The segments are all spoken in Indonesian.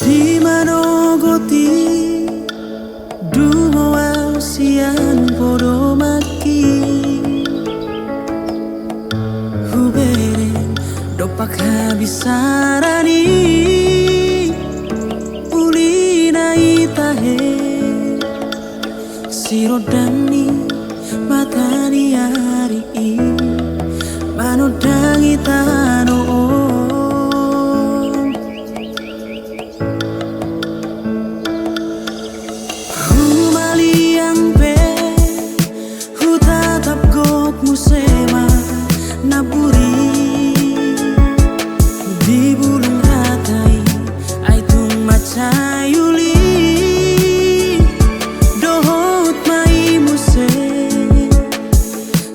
Di manogoti dumo sian podo maki hubere dopak habisarani ulina itahe sirodani matani hari manodangi tano musema naburi di bulung ratai aitung macayuli dohot mai muse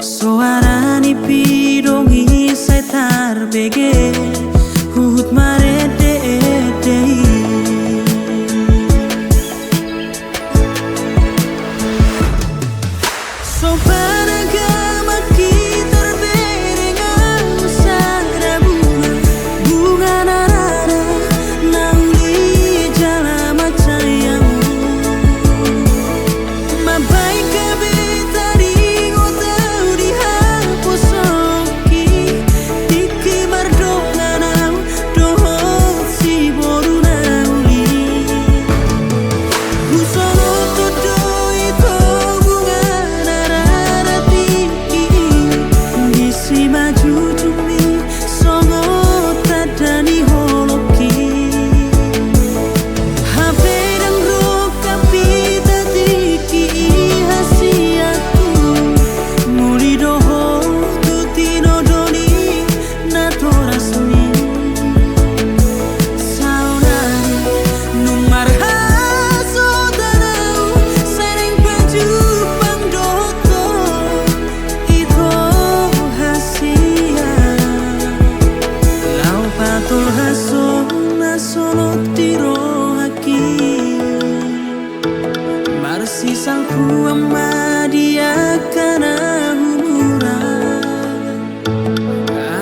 soarani pidongi setar bege hut marede dei so sisangku ama dia kana humuran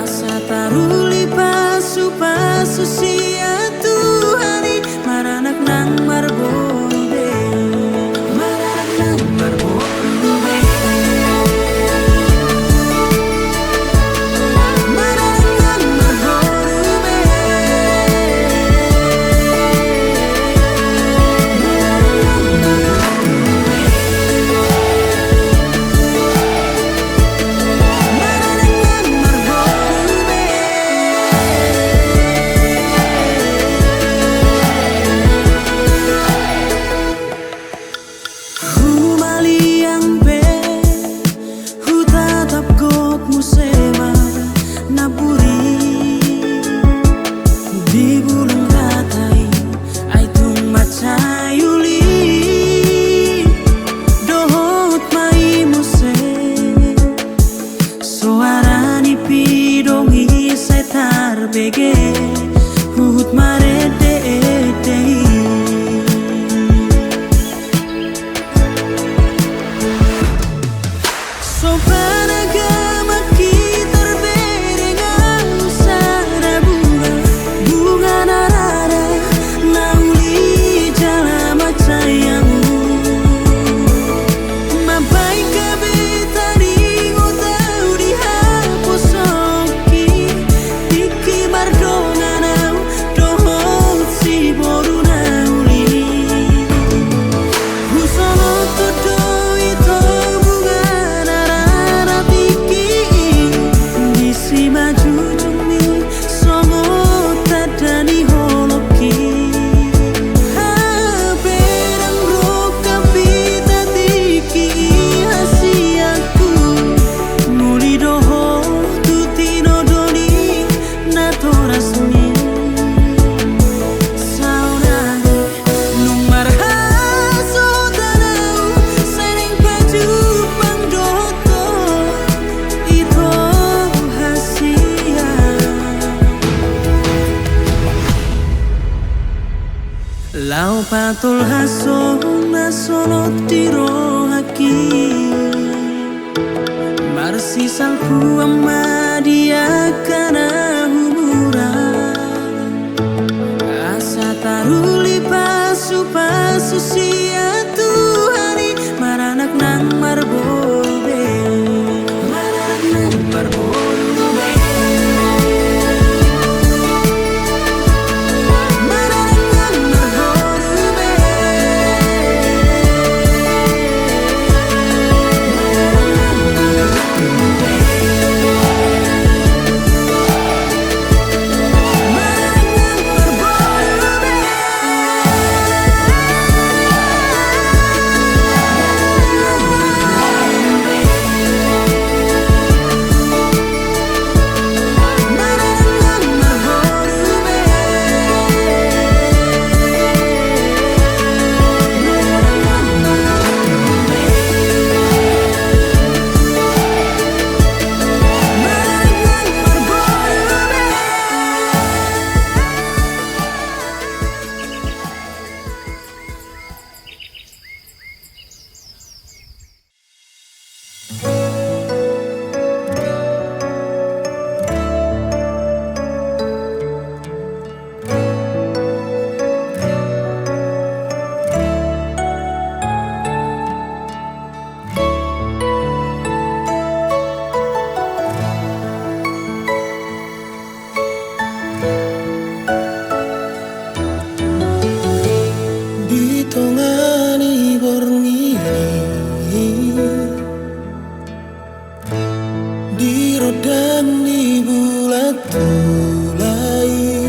asa taruli pasu sia Tuhani maranak nang marbode maranak nang marbode maranak nang marbode Atol hasong nasolot tiro haki Marsisalku amma dia kana humura Asa taruli pasu-pasu sia Tuhani Maranak nang marbobe Maranak nang marbobe Tongani borngini di rodang ni bulat tulai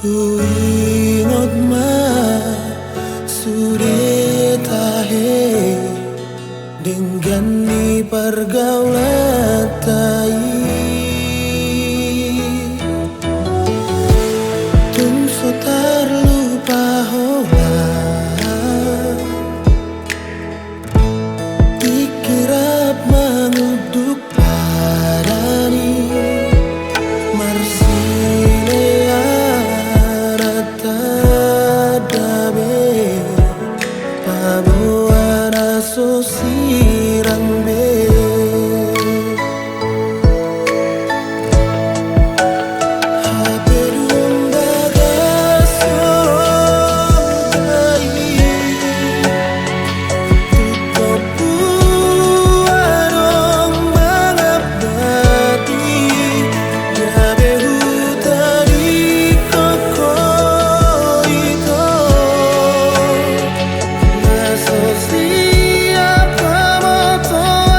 huingot ma sudah tahe dengan ni pergaulatai tum sotar lupa hola kirap menguduk padani marsilea rata dabe pabuana sosirang be Siapa mau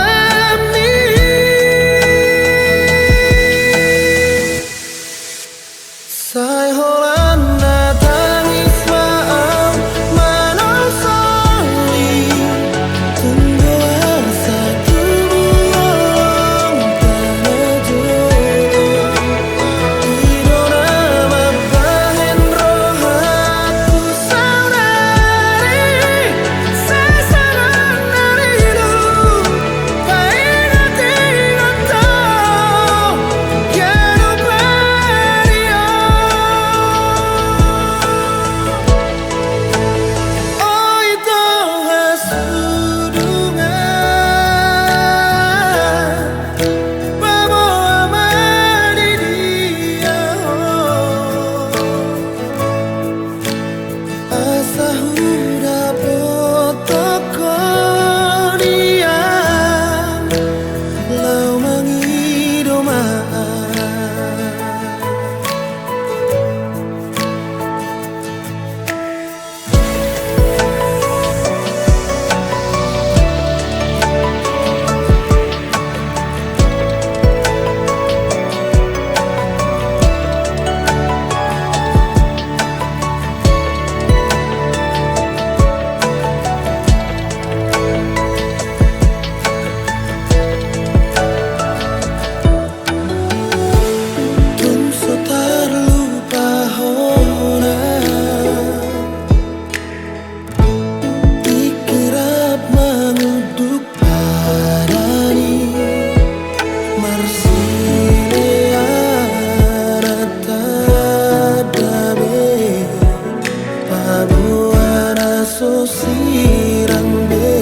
sirang be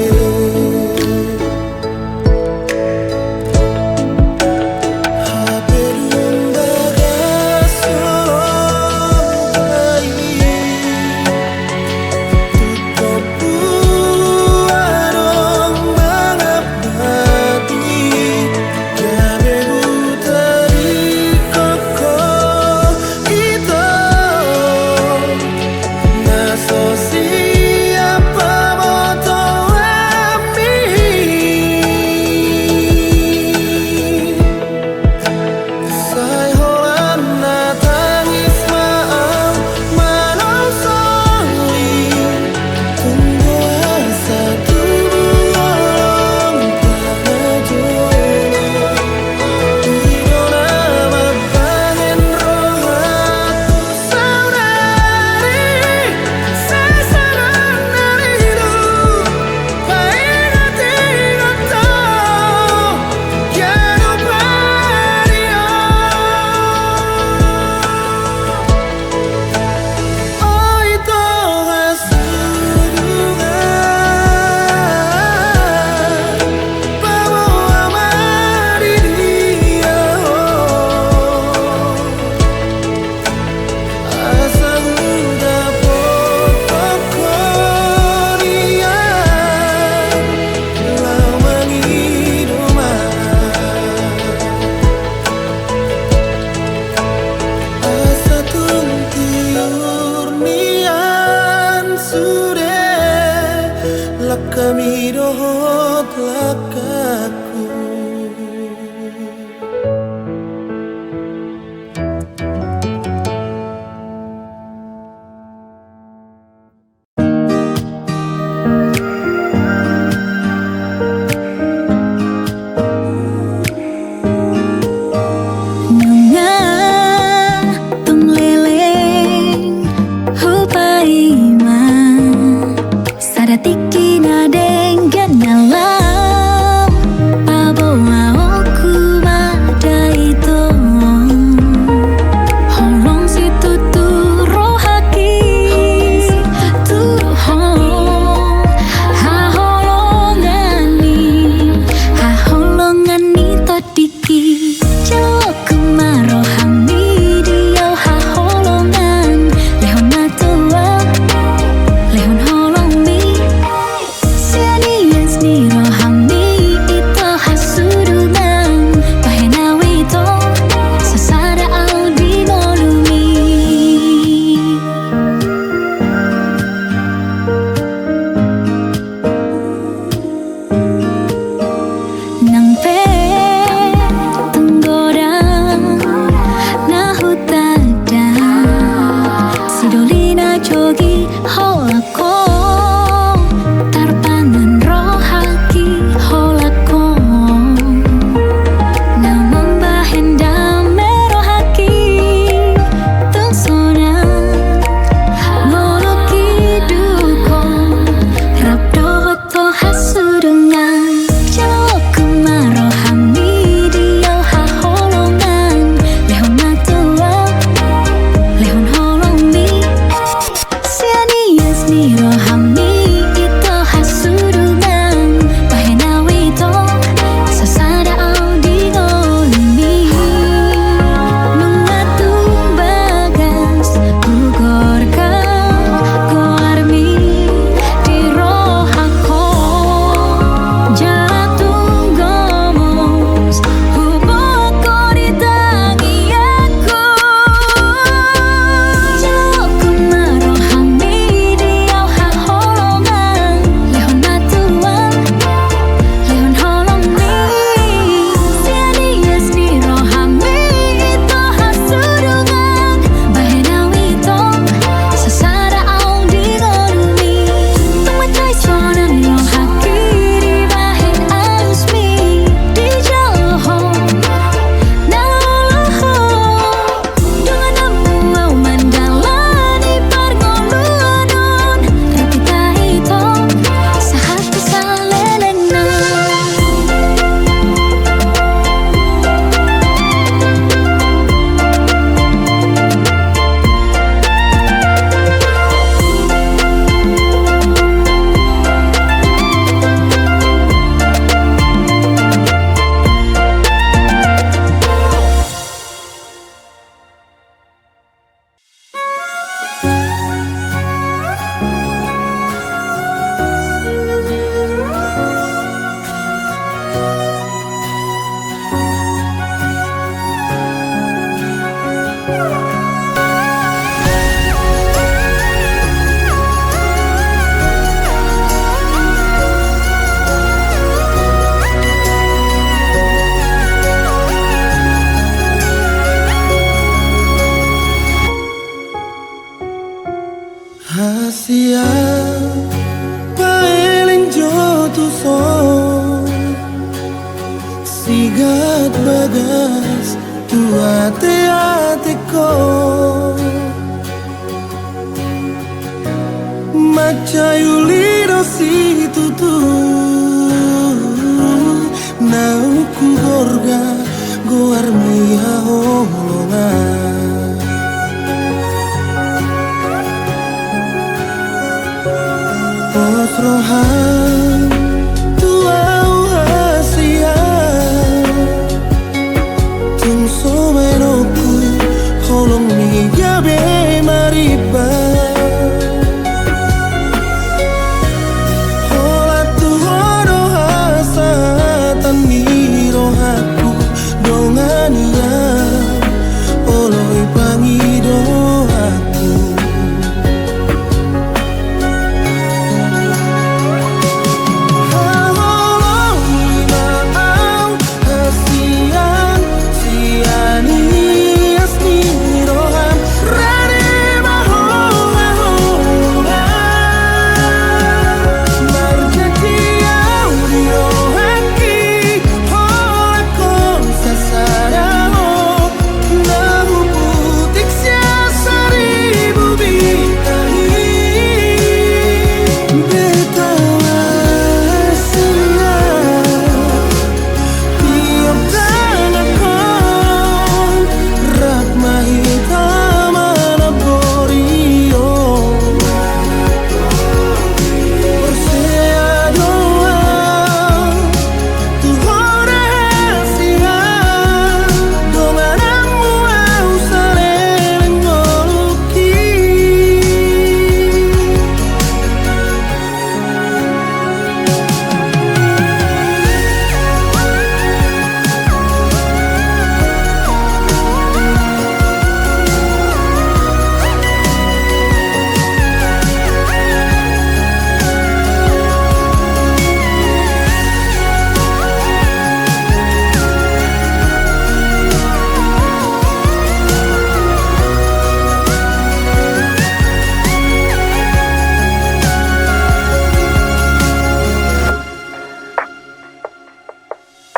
kami dohot lakaku. Sia tu son sigat bagas tu ate ko macayuliro si tutu nau ku gorga goar mia holongan Osrohan tuau hasia tung somenoku holong mia be mariba hola tu horo hasatan miro haku dongania oloi pangido aku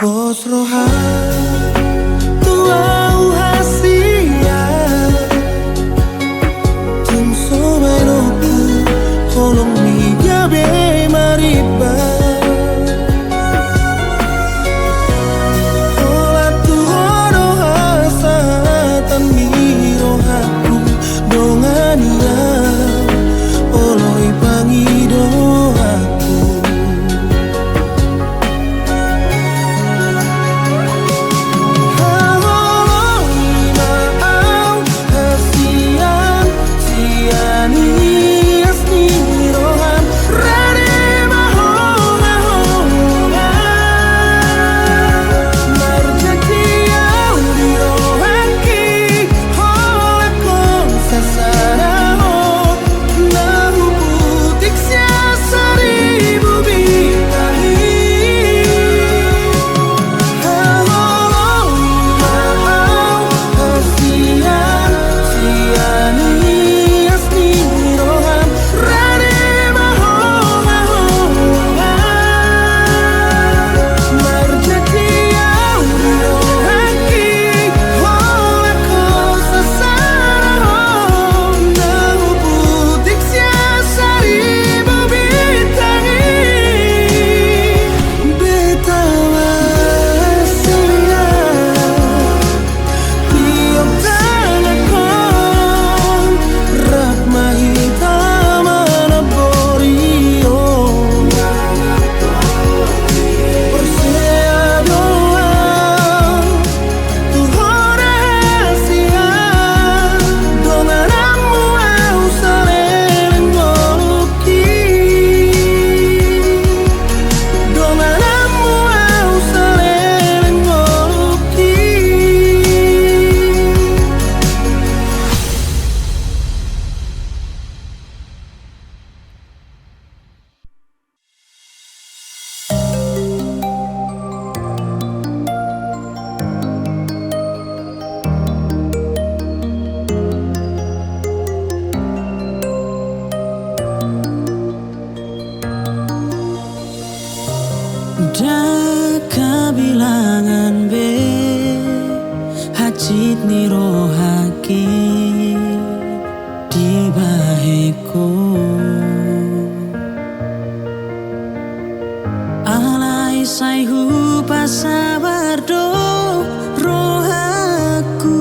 Osrohan tuau hasia tung somenoku holong mia be mariba hola tu horo hasatan miro haku dongania oloi pangido aku Daka bilangan be hacit ni rohaki di baheku alai sai hu pasabar do rohaku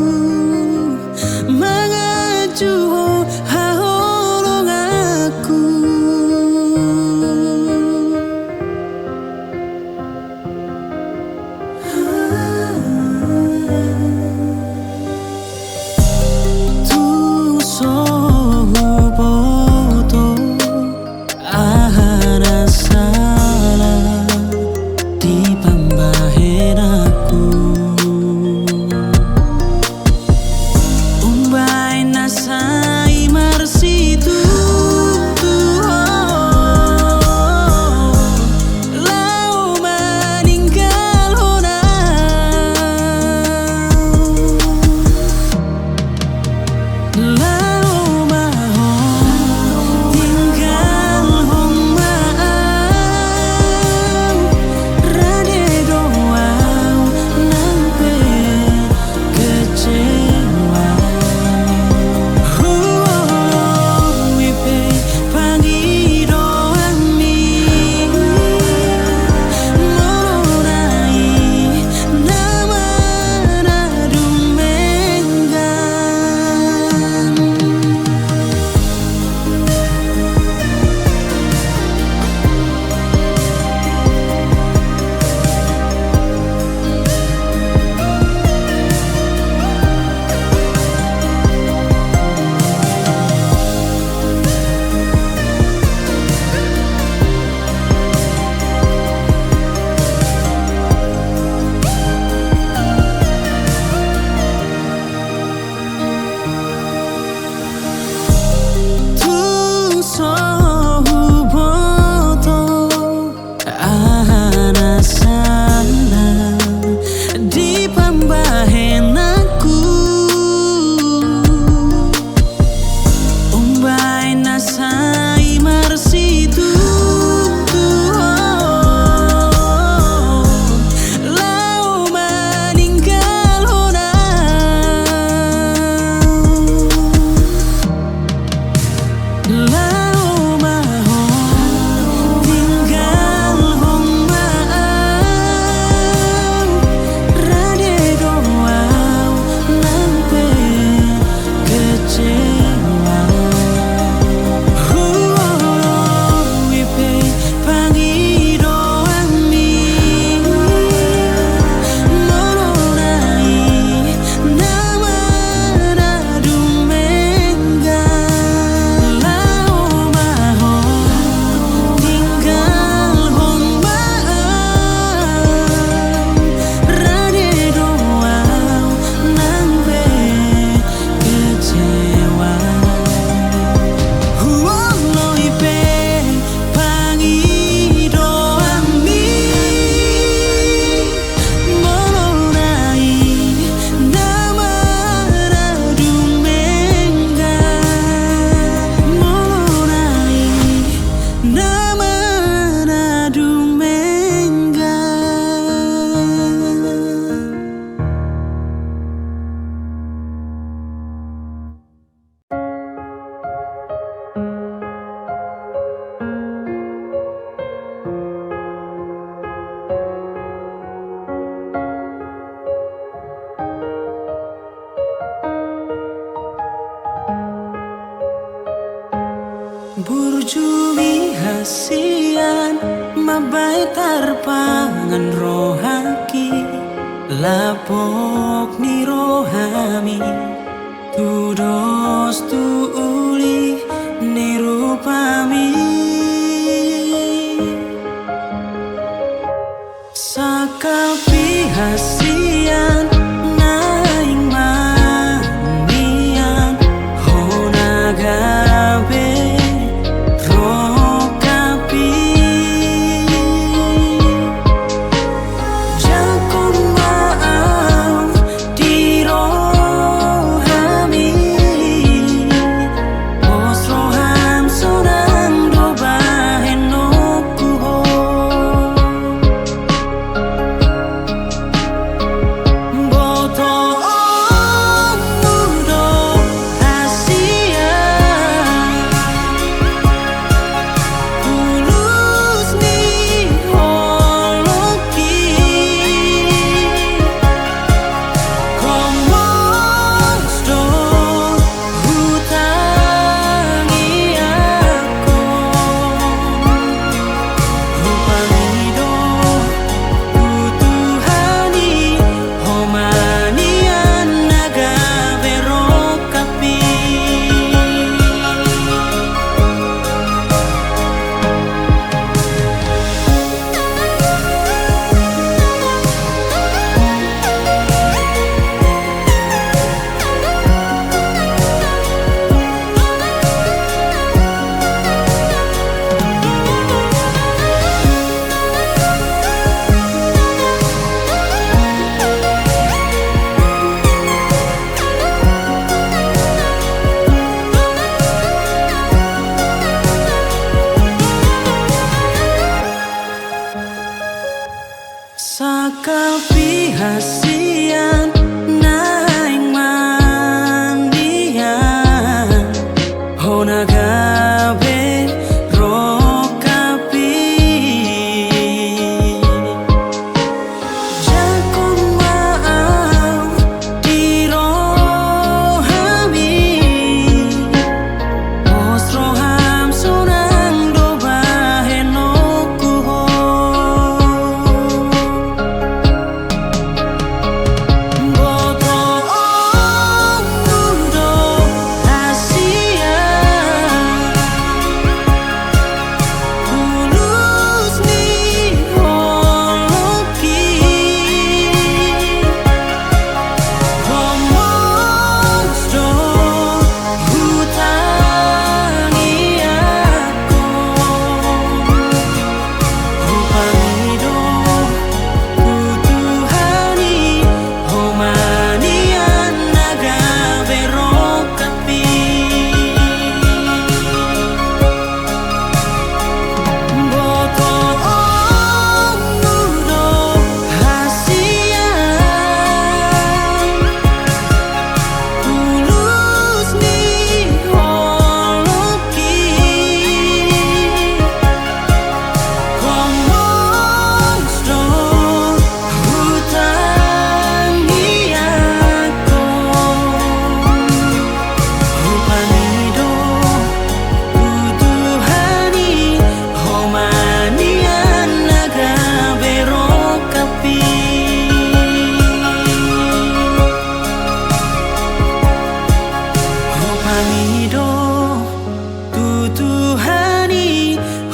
mengaju haholong aku tu sohu boto ahana salah di pambahen aku umbai nasai marsitu lau meninggal hona lau maho tinggal hong maau rade doau nampe kecewa wipe pangi doang mi morai nama nadu menggan tu sohu boto ahana salah di pambahen aku umbai nasai marsitu lau meninggal hona lau maho tinggal hong maau rade doau nampe kecewa wipe pangi doang mi morai nama nadu menggan lau maho tinggal hong maau rade doau nampe kecewa loipe pangi doang mi morai nama nadu menggan morai nama nadu menggan. Burjumi hasian mabai tarpangan rohaki lapok ni rohami tu dos tu uli ni rupami sakapi hasian naing manian honagabe rokapi jakong maaf di rohami bos roham sonang do bahen okuho Sakapi hasian naing mandian Hona gabe rokapi Jakong maaf di rohami Os roham sunang doba henoku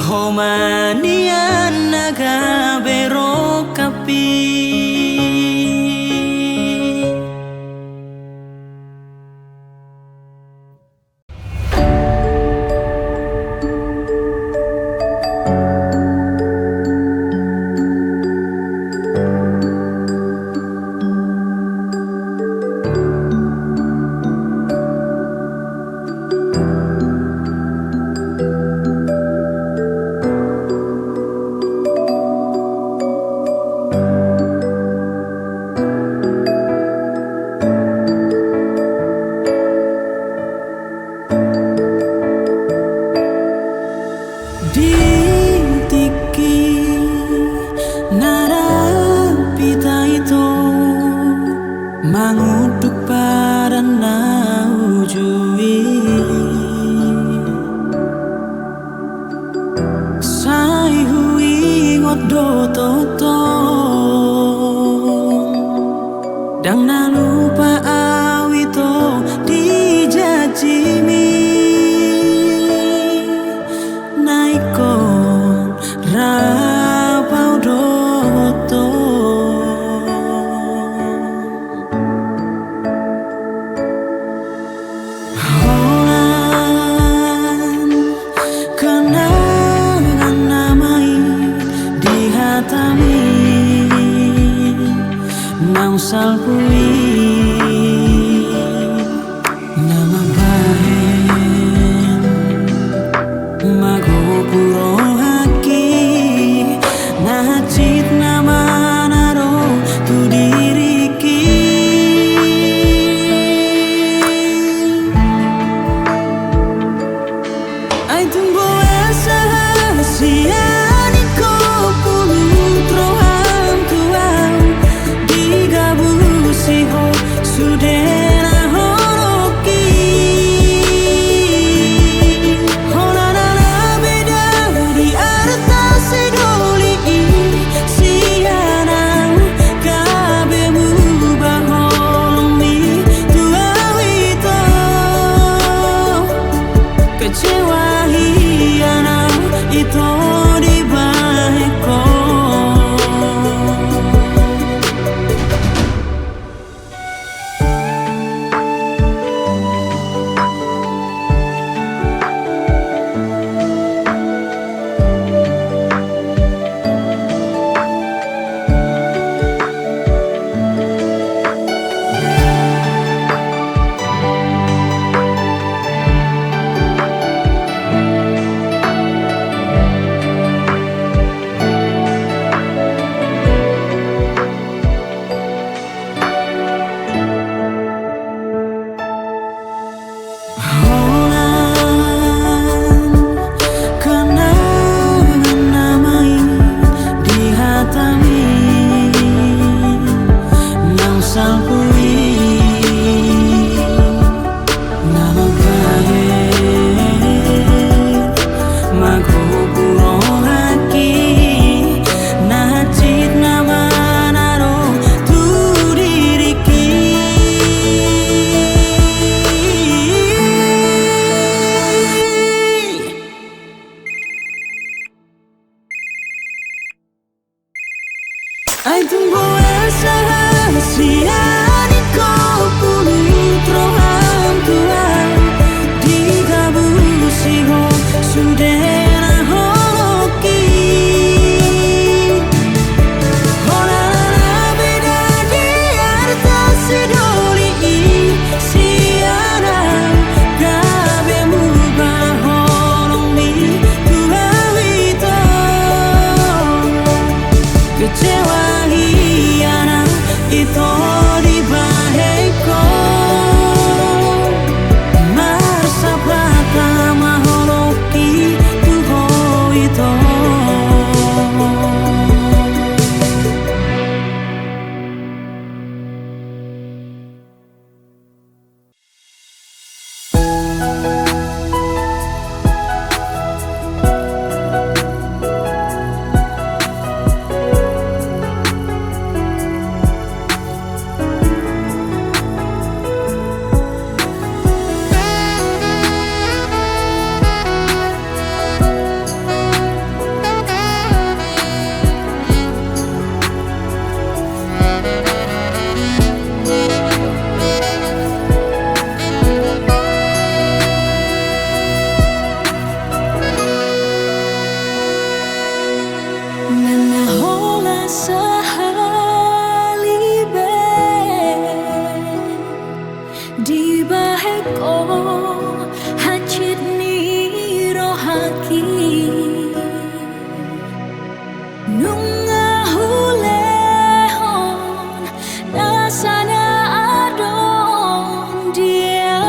Homanian naga berokapi Ditiki narapita itu manguduk pada naujui sai hui ngodo toto dang na lupa awito dijajimi naikon rapau doto Holan kenangan namai di hatami nausal pui nama bahen mago puro haki nahacit nama naro tu diriki ai tumbo esa hasiani ko pulu troham tuau digabusi Ai tumbuh rahasia di kau puluh trohan Tuhan di gabu siho sudena holoki Hola beda di arta sidoli siana gabe muba holong mi tuawito kecewa hiana itu di baheko Marsa pratama holoki tuho itu Nana hola sahalibe di baheko hacit ni rohaki nunga hulehon nasana adon dia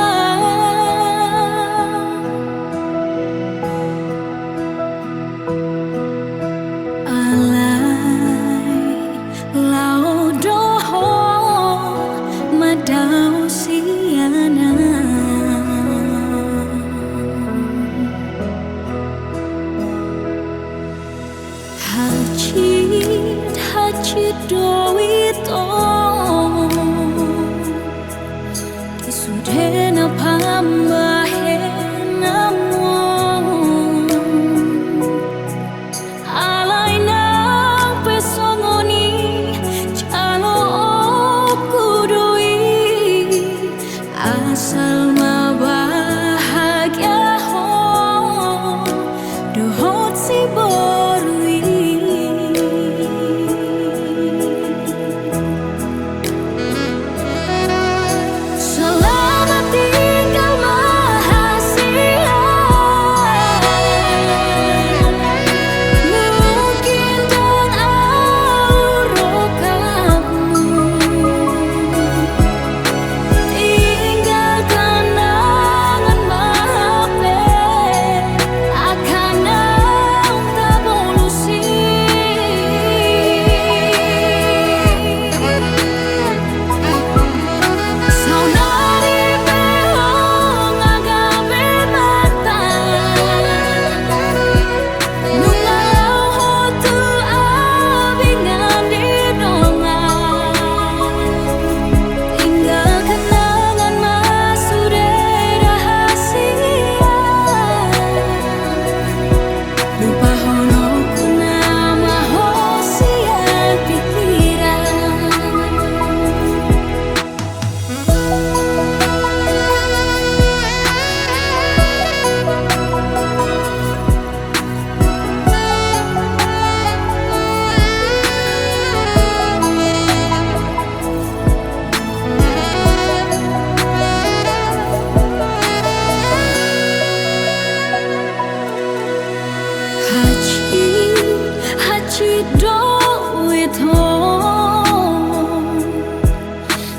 Hacit doito kisudena pambahe namon alaina pesongoni calo kudui asal mabahagia ho dohot si borui Selamat tinggal Mahasia Mungkin dan auro kamu Tinggal kenangan mape Akan tak polusi Saudari belong agape mata Nungalau hotu abingan di dongan Tinggal kenangan masude rahasia Lupa holok nama hosia pikiran Hacit doito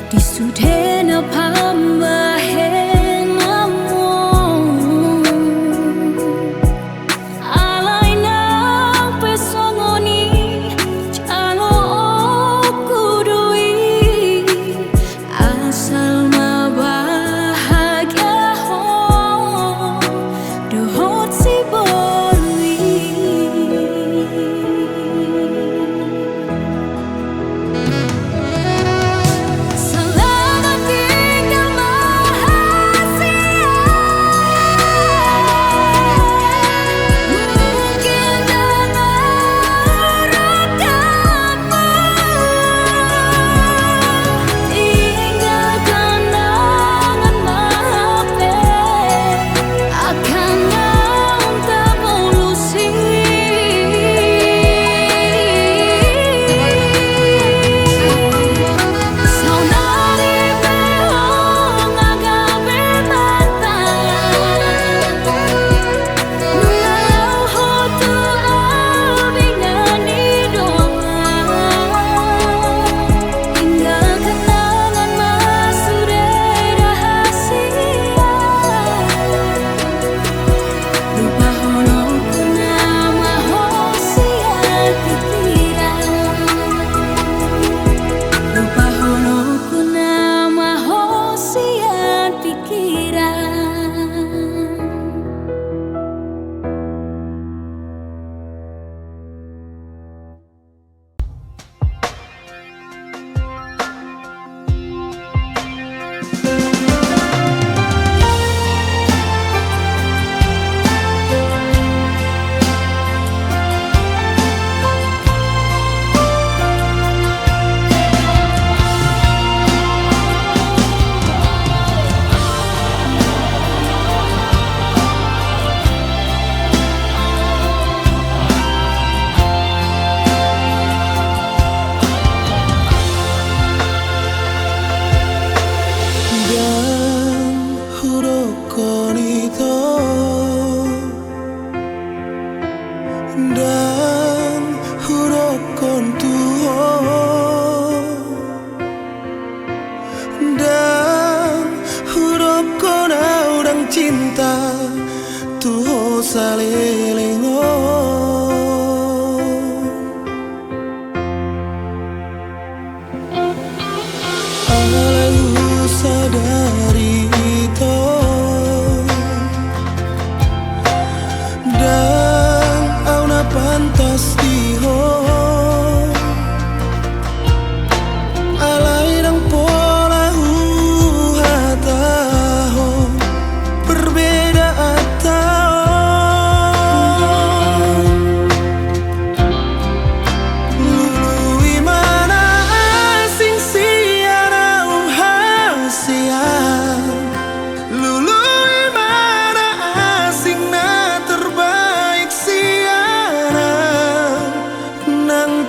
di sudena pambahe namon alaina pesongoni calo kudui asal mabahagia ho dohot si borui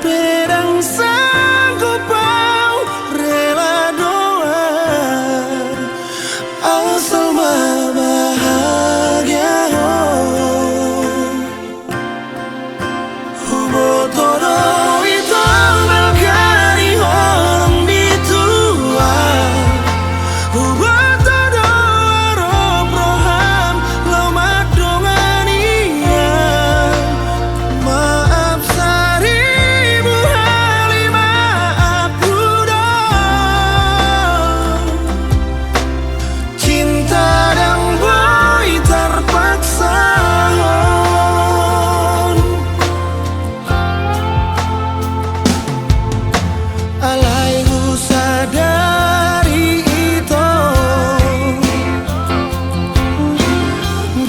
pedang sanggup kau rela doa asal bahagia. Hubo todo y todo el cariño di tua. Hubo todo roh-rohan lo madongania. Maaf seribu kali maaf udah. Cinta dan boy terpaksa. Alaiku sadari itu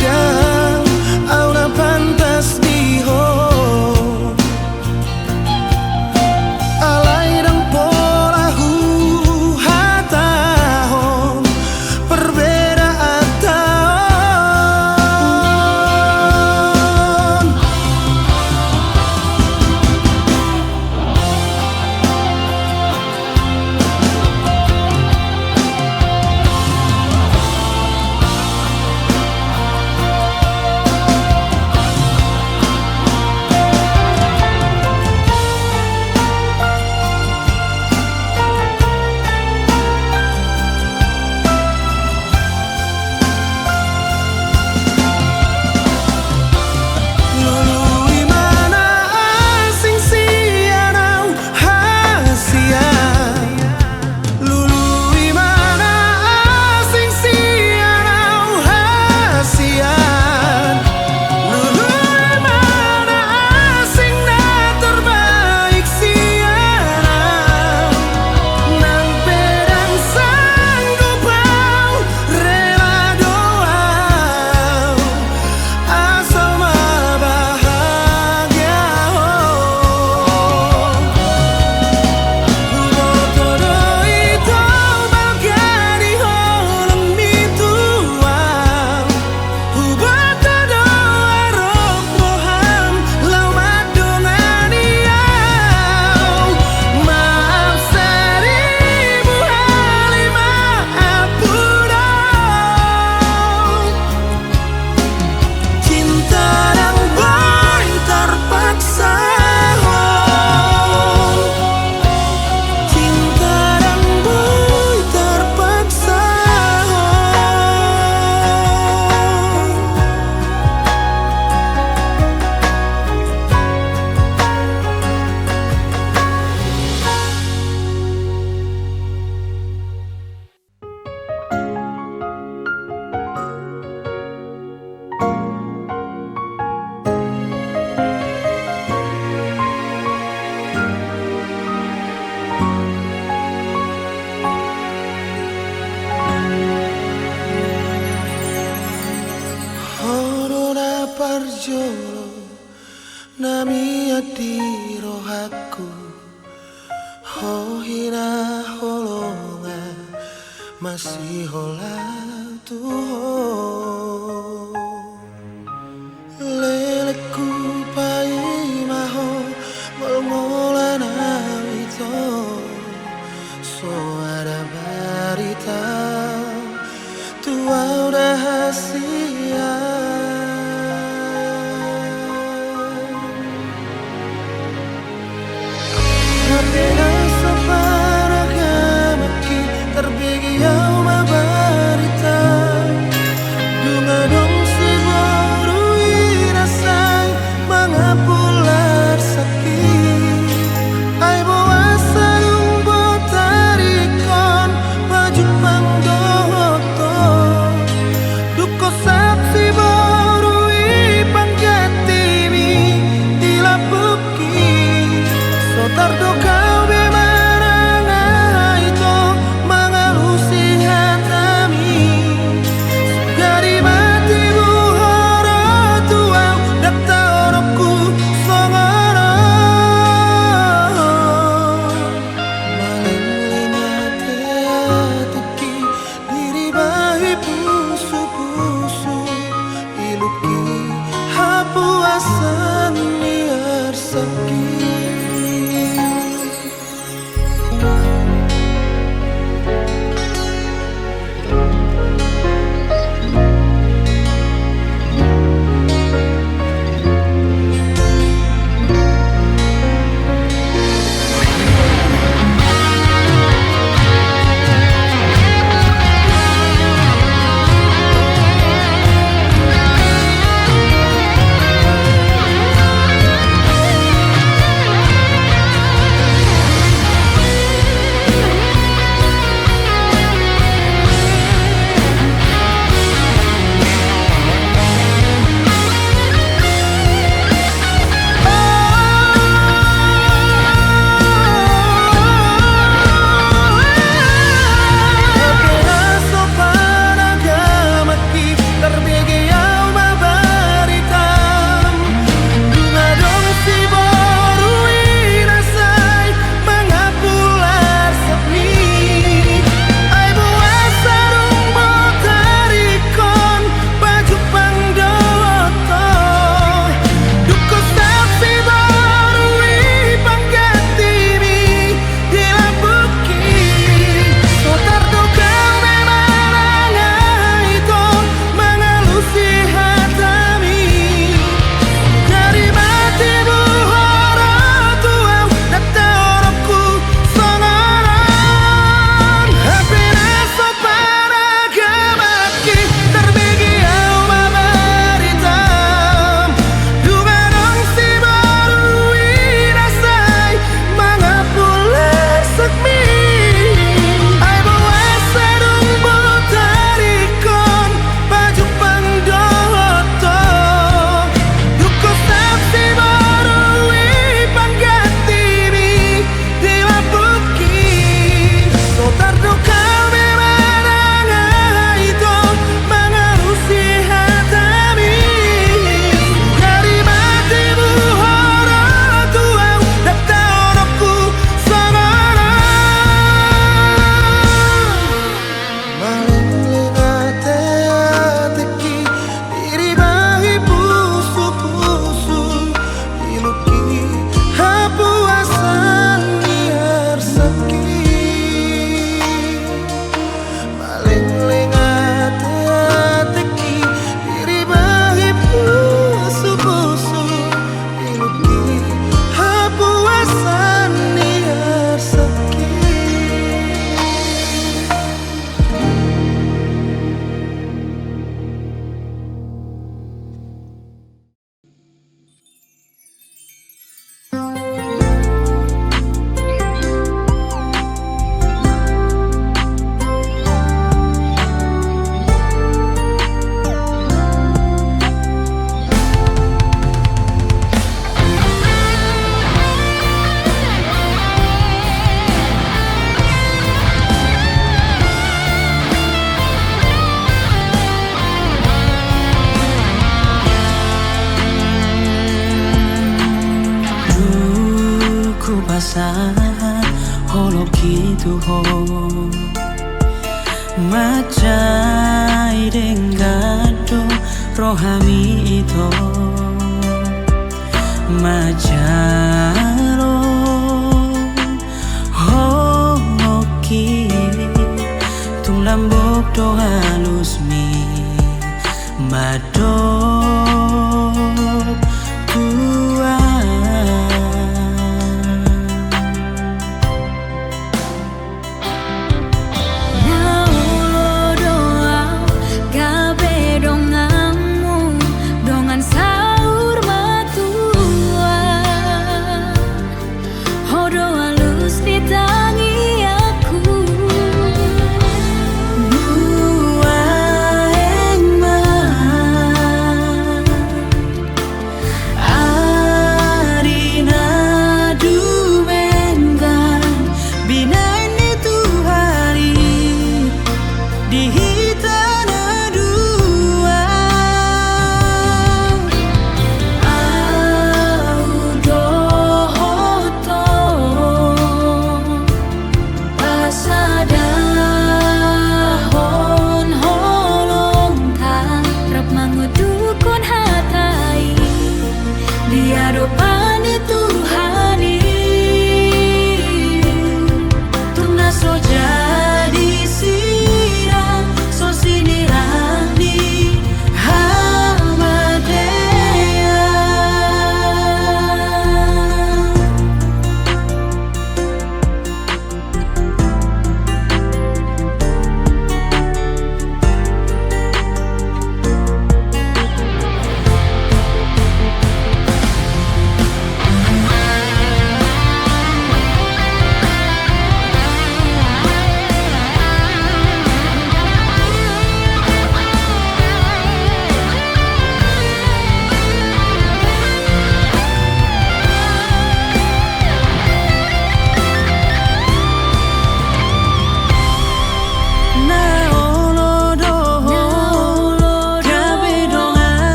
dan aura pantas diho. Alai dan pola hatahon perbedaan tahun. Lului mana asing sianau hasia. Lului mana asing sianau hasia. Lului mana asing na terbaik sianau. Nang pedang sanggup kau rela doa asal bahagia. Hubo todo itu bagani holang di tua. Hubo todo roh-rohan lau madongania. Maaf seribu kali maaf udah. Cinta dan boy terpaksa. Cinta dan boy terpaksa. Horona parjolo nami ati rohaku. Hohina holonga masih hola tuho. Leleku pai maho molmolana itu. So ada barita tua udah hasia. Apenas para gamaki terbigi au mabarita. Dunga dong si baru irasai mangapular sakit. Ai bawa sarung botarikon maju pangdoto. Duko saksi baru ipanggatimi dilapuki. Sotar do kau bemaranga itu mangalusi hatami. Gari mati buhoro tuau dapta orokku songoro. Malinglinga te atiki diri bahi pusu-pusu. Iluki hapu asan niar sakit. perasaan holok itu ho macai denggado rohani itu majaro hoki tung lambok do halus mi madok tua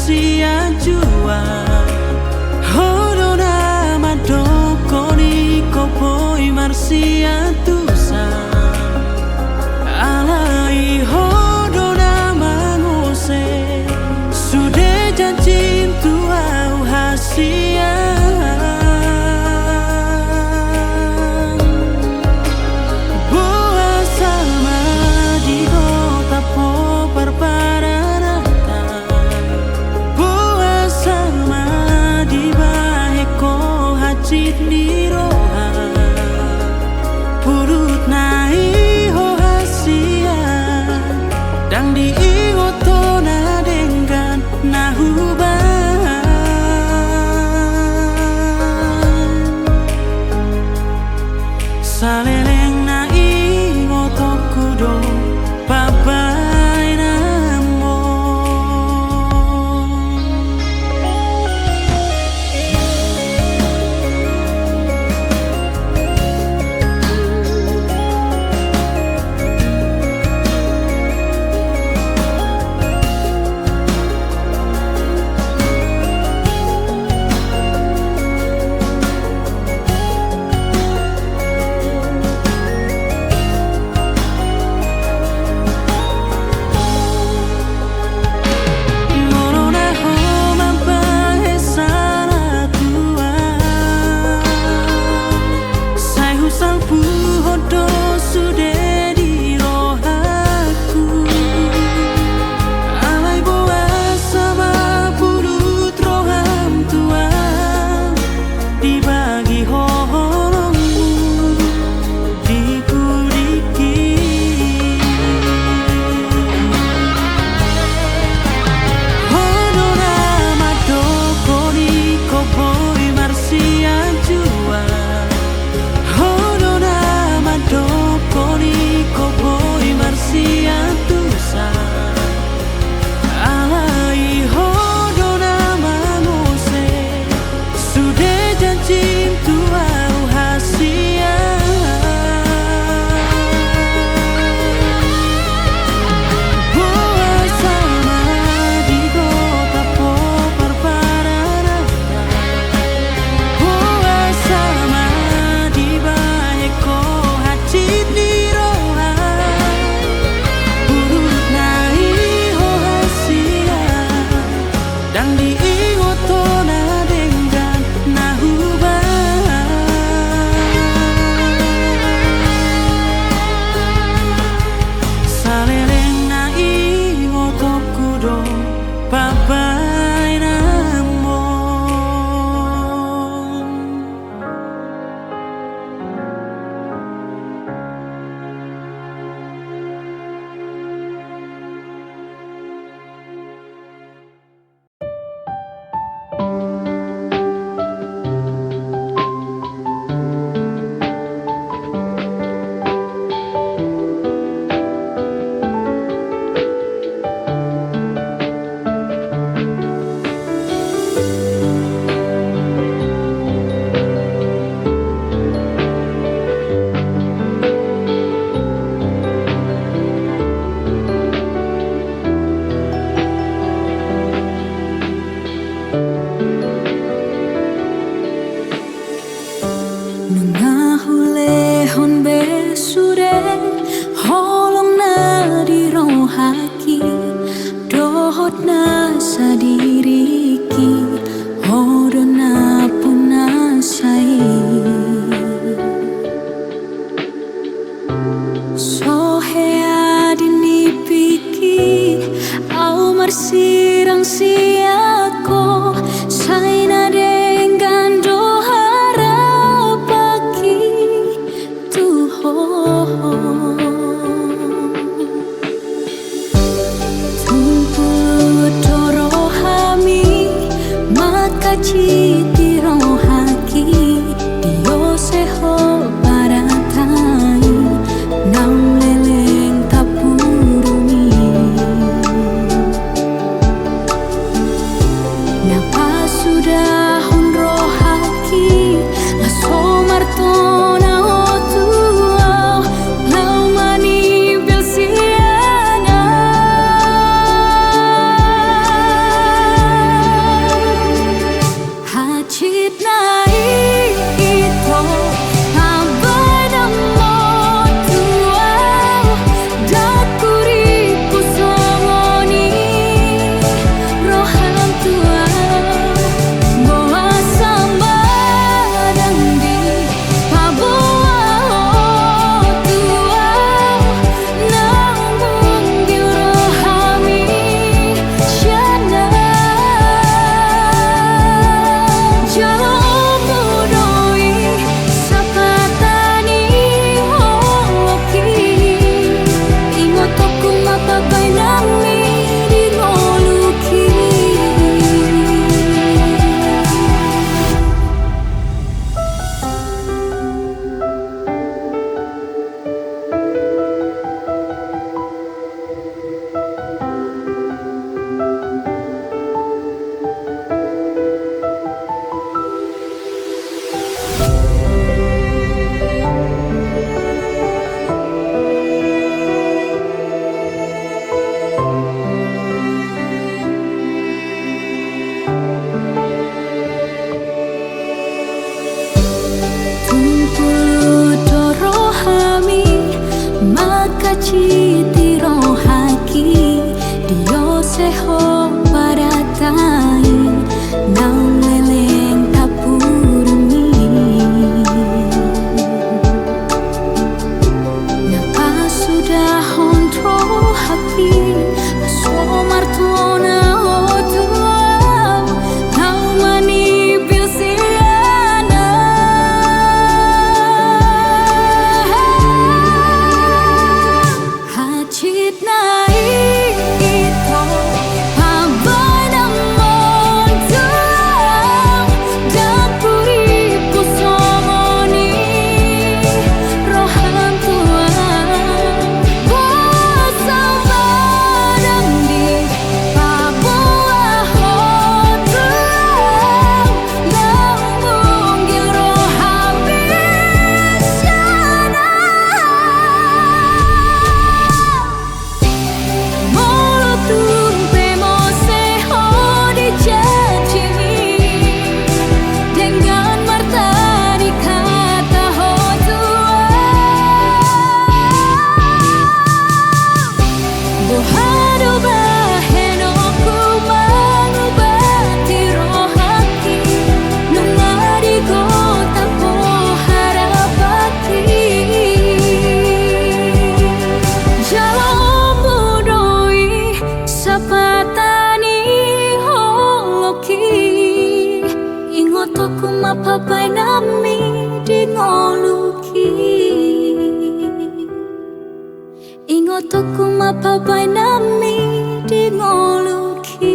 marsia jua Hodona madokoni kopoi marsia tusa Alai hodona mangose Sudah janji tuau hasia Saleleng na ingo tokudo papai namo citi rohaki dio seho paratai naung leleng tapurumi napa sudah hontro hati so martona otuam nau mani pilsiana hacit nai ito pabai namon tuam dapuri pusomoni rohan tuam wasam badam di Papua hotuam naung gil rohan bisyana Molotung pemose ho dicacimi dengan marta dikata ho Bohado baheno ku mengobati rohaki nungari kota po harapati Jalom budoi sapatani holoki ingotoku mapapai nami dingoluki ingotoku mapapai nami dingoluki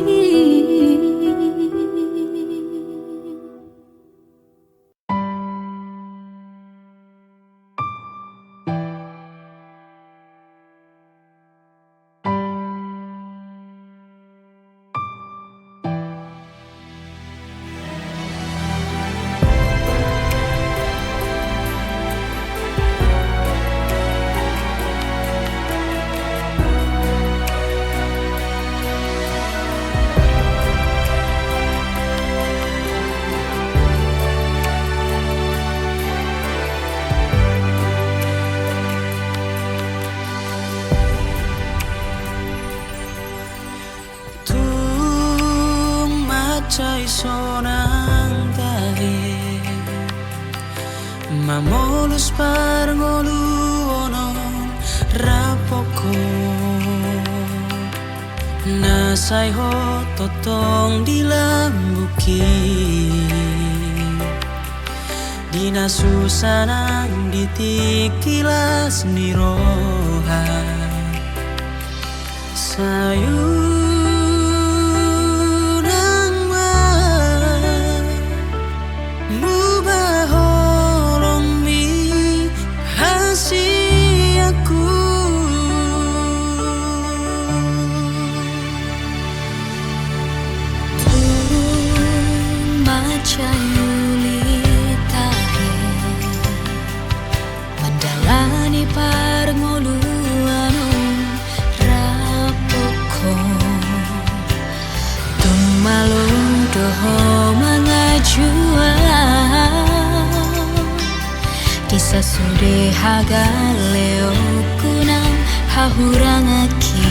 tung macai sonang tahe mamolus parngolu onon rapoko nasai ho totong dilambuki dina susanang ditikilas niroha sayunang mubah holong mi hasiaku Macayuli tahe Mandalani parngoluano rapoko Tumalo doho mangajua Disa sure haga leo kunang hahurangaki